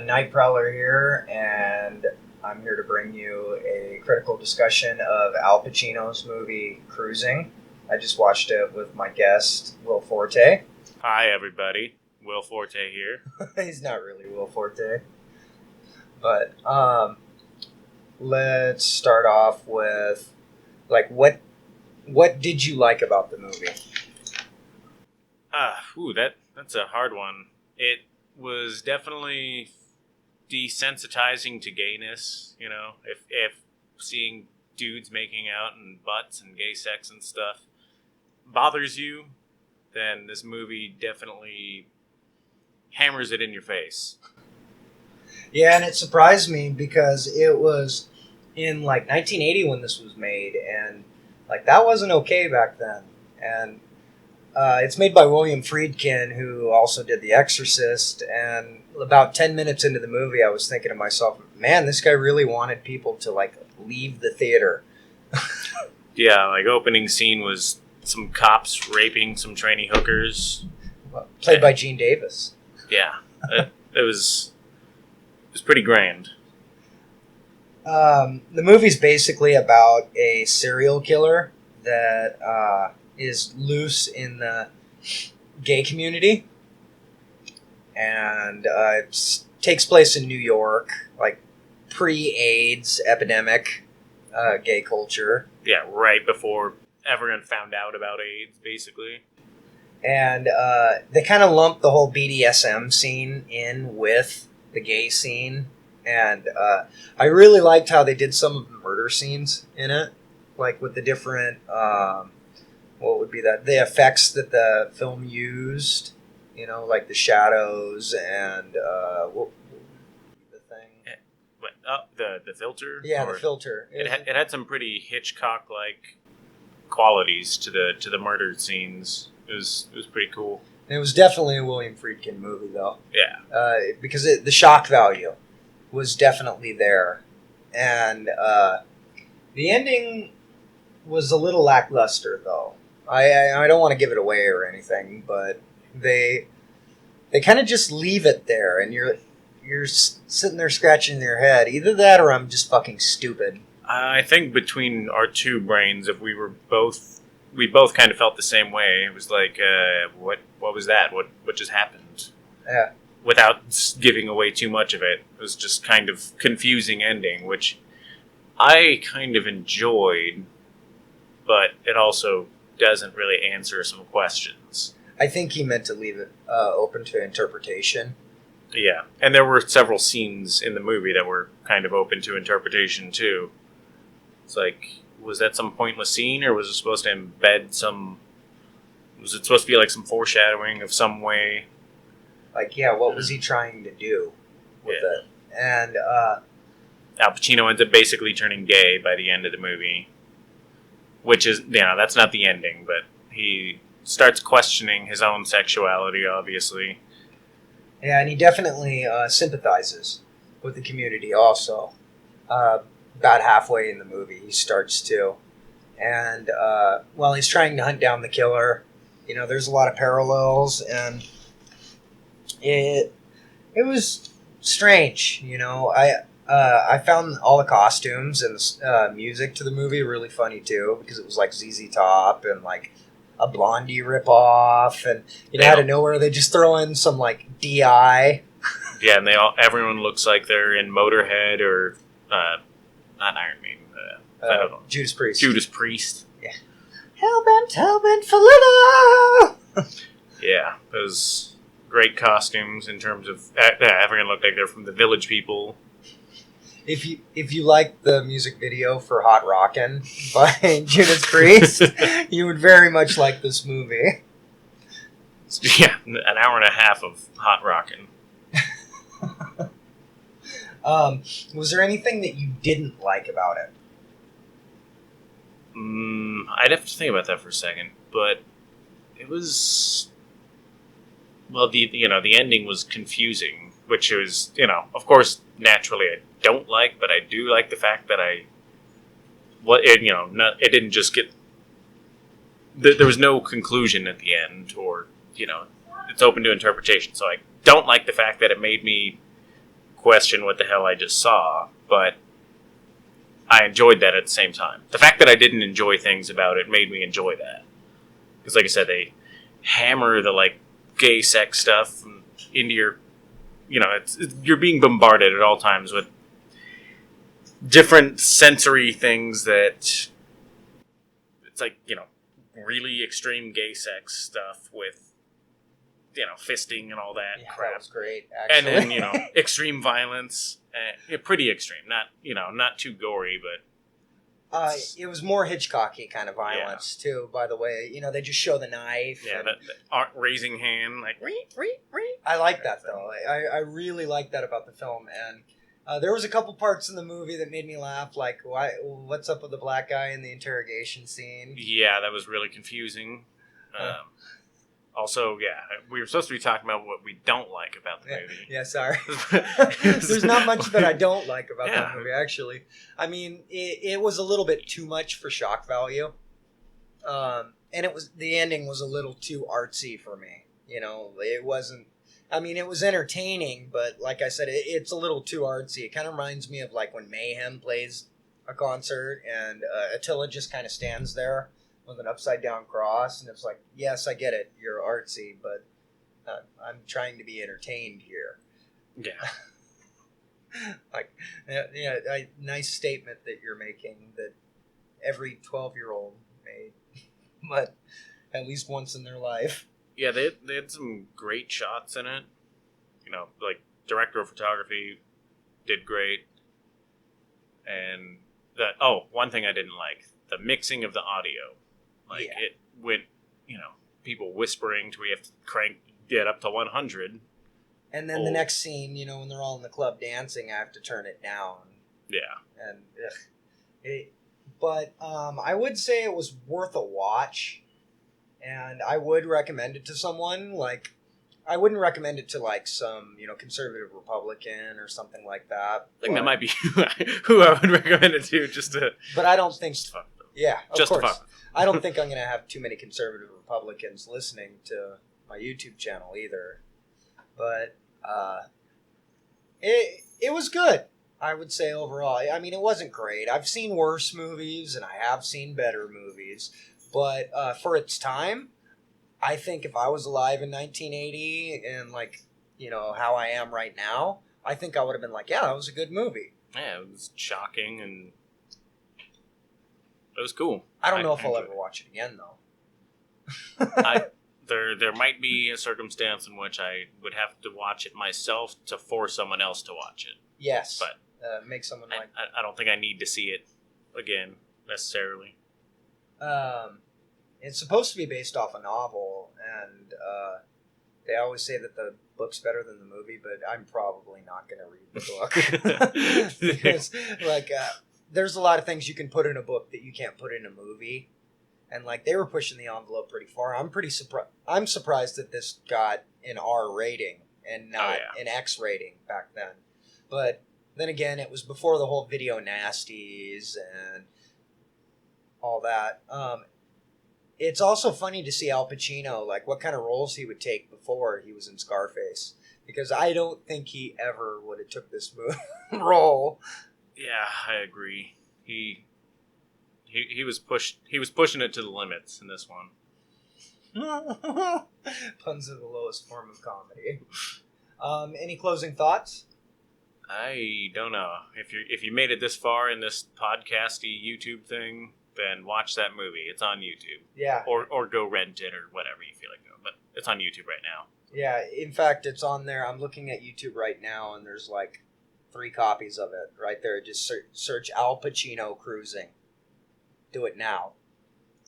Night Prowler here, and I'm here to bring you a critical discussion of Al Pacino's movie Cruising. I just watched it with my guest, Will Forte. Hi, everybody. Will Forte here. He's not really Will Forte. But let's start off with, what did you like about the movie? That's a hard one. It was definitely desensitizing to gayness, you know. If seeing dudes making out and butts and gay sex and stuff bothers you, then this movie definitely hammers it in your face. Yeah, and it surprised me because it was in 1980 when this was made, and that wasn't okay back then. And it's made by William Friedkin, who also did The Exorcist. And about 10 minutes into the movie, I was thinking to myself, man, this guy really wanted people to leave the theater. Yeah, opening scene was some cops raping some trainee hookers, played by Gene Davis. Yeah, it was pretty grand. The movie's basically about a serial killer that is loose in the gay community, and it takes place in New York, pre-AIDS epidemic gay culture. Yeah, right before everyone found out about AIDS, basically. And they kind of lumped the whole BDSM scene in with the gay scene. And I really liked how they did some of the murder scenes in it, with the different, what would be that? The effects that the film used, the shadows and what the thing? The filter? Yeah, the filter. It had some pretty Hitchcock-like qualities to the murder scenes. It was pretty cool. And it was definitely a William Friedkin movie, though. Yeah. Because the shock value was definitely there. And the ending was a little lackluster, though. I don't want to give it away or anything, but they kind of just leave it there, and you're sitting there scratching your head. Either that or I'm just fucking stupid. I think between our two brains, if we both kind of felt the same way. It was what was that? What just happened? Yeah. Without giving away too much of it. It was just kind of confusing ending, which I kind of enjoyed, but it also doesn't really answer some questions. I think he meant to leave it open to interpretation. Yeah, and there were several scenes in the movie that were kind of open to interpretation, too. It's was that some pointless scene, or was it supposed to embed some... Was it supposed to be some foreshadowing of some way? What was he trying to do with it? And Al Pacino ends up basically turning gay by the end of the movie. Which is, that's not the ending, but he starts questioning his own sexuality, obviously. Yeah, and he definitely sympathizes with the community also. About halfway in the movie, he starts to. And while he's trying to hunt down the killer, there's a lot of parallels, and it was strange. I found all the costumes and music to the movie really funny too, because it was ZZ Top and a Blondie ripoff, and out of nowhere they just throw in some DI. Yeah, and everyone looks like they're in Motorhead or not Iron Maiden. I don't know. Judas Priest. Judas Priest. Yeah. Hellbent for little. Yeah, those great costumes in terms of everyone looked like they're from the Village People. If you like the music video for Hot Rockin' by Judas Priest, you would very much like this movie. Yeah, an hour and a half of Hot Rockin'. Was there anything that you didn't like about it? I'd have to think about that for a second, but it was... Well, the ending was confusing, which was, of course, naturally I don't like, but I do like the fact that it didn't just get... There was no conclusion at the end, or, it's open to interpretation, so I don't like the fact that it made me question what the hell I just saw, but I enjoyed that at the same time. The fact that I didn't enjoy things about it made me enjoy that. Because like I said, they hammer the like gay sex stuff into your, you're being bombarded at all times with different sensory things that it's like, really extreme gay sex stuff with, fisting and all that crap. That was great, actually. And then, extreme violence. Pretty extreme. Not too gory, but... it was more Hitchcocky kind of violence, too, by the way. They just show the knife. Yeah, and... that raising hand, like... I like that, though. I really like that about the film, and there was a couple parts in the movie that made me laugh, like, what's up with the black guy in the interrogation scene? Yeah, that was really confusing. Also, we were supposed to be talking about what we don't like about the movie. Yeah, sorry. There's not much that I don't like about that movie, actually. I mean, it was a little bit too much for shock value. And the ending was a little too artsy for me. It wasn't... I mean, it was entertaining, but like I said, it's a little too artsy. It kind of reminds me of like when Mayhem plays a concert and Attila just kind of stands there with an upside-down cross, and it's like, yes, I get it, you're artsy, but I'm trying to be entertained here. Yeah. Nice statement that you're making that every 12-year-old made, but at least once in their life. Yeah, they had some great shots in it. Like, director of photography did great. And one thing I didn't like, the mixing of the audio. Like, it went, people whispering till we have to get up to 100. And then the next scene, when they're all in the club dancing, I have to turn it down. Yeah. And but I would say it was worth a watch, and I would recommend it to someone. Like, I wouldn't recommend it to like some conservative Republican or something like that. I think that might be who I would recommend it to, just to. But I don't think. Yeah, of course. I don't think I'm going to have too many conservative Republicans listening to my YouTube channel either. But it was good, I would say, overall. I mean, it wasn't great. I've seen worse movies, and I have seen better movies. But for its time, I think if I was alive in 1980 and, like, how I am right now, I think I would have been like, yeah, that was a good movie. Yeah, it was shocking, and it was cool. I don't know if I'll ever watch it again, though. There might be a circumstance in which I would have to watch it myself to force someone else to watch it. Yes, but make someone like... I don't think I need to see it again, necessarily. It's supposed to be based off a novel, and they always say that the book's better than the movie, but I'm probably not going to read the book. Because, like... there's a lot of things you can put in a book that you can't put in a movie, and like they were pushing the envelope pretty far. I'm surprised that this got an R rating and not an X rating back then. But then again, it was before the whole video nasties and all that. It's also funny to see Al Pacino, like what kind of roles he would take before he was in Scarface, because I don't think he ever would have took this role. Yeah, I agree. He was pushing it to the limits in this one. Puns are the lowest form of comedy. Any closing thoughts? I don't know. If you made it this far in this podcasty YouTube thing, then watch that movie. It's on YouTube. Yeah. Or go rent it or whatever you feel like doing. But it's on YouTube right now. Yeah, in fact, it's on there. I'm looking at YouTube right now, and there's like 3 copies of it right there. Just search Al Pacino cruising. Do it now.